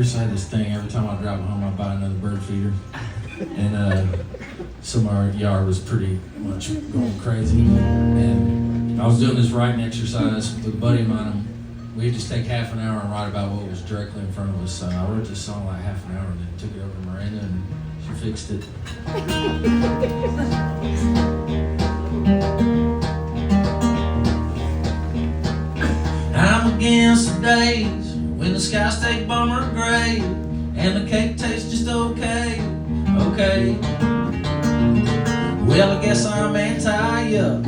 used to have this thing every time I drive home, I'd buy another bird feeder. And some of our yard was pretty much going crazy. And I was doing this writing exercise with a buddy of mine. We'd just take half an hour and write about what was directly in front of us. I wrote this song like half an hour and then took it over to Miranda and she fixed it. I'm against the days when the skies take bummer gray and the cake tastes just okay. Well, I guess I'm anti-yuck.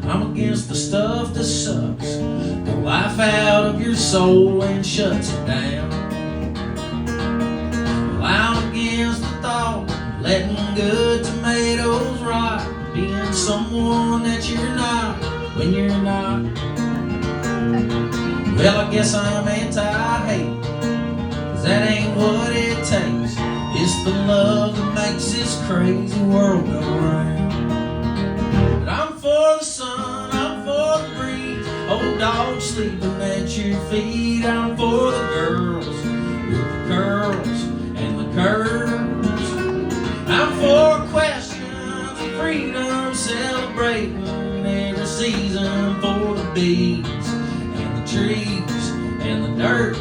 I'm against the stuff that sucks the life out of your soul and shuts it down. Well, I'm against the thought of letting good tomatoes rot, being someone that you're not when you're not. Well, I guess I'm anti-hate, 'cause that ain't what it takes. It's the love that makes this crazy world go round. But I'm for the sun, I'm for the breeze, old dogs sleeping at your feet. I'm for the girls with the curls and the curves. I'm for questions of freedom, celebrating every season for the bees and the trees and the dirt.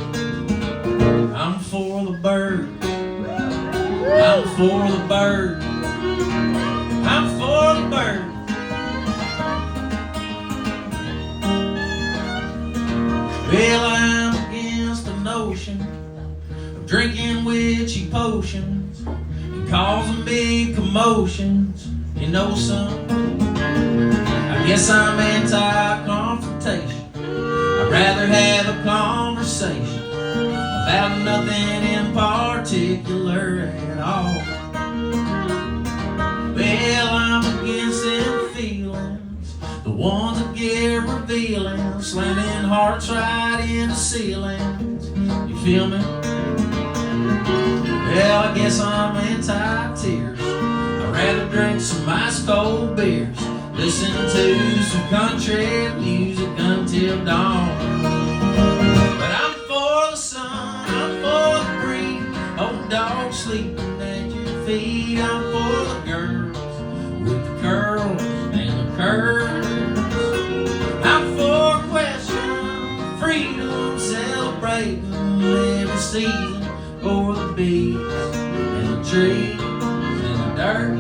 I'm for the bird. I'm for the bird. I'm for the bird. Well, I'm against the notion of drinking witchy potions and causing big commotions. You know something? I guess I'm anti-confrontation. I'd rather have a conversation about nothing in particular at all. Well, I'm against them feelings, the ones that get revealing, slamming hearts right into ceilings. You feel me? Well, I guess I'm anti-tears. I'd rather drink some ice cold beers, listen to some country music until dawn. But I'm for the sun, I'm for the breeze, old dogs sleeping at your feet. I'm for the girls with the curls and the curves. I'm for questions, freedom, celebrating every season for the bees and the trees and the dirt.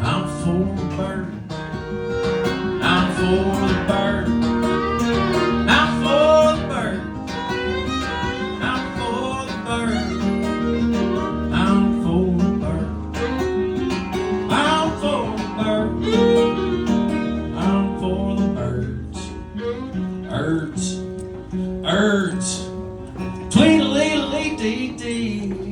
I'm for the bird. I'm for the bird. I'm for the bird. I'm for the bird. I'm for the bird. I'm for the bird. I'm for the birds. Birds. Birds. Tweedledee-dee-dee.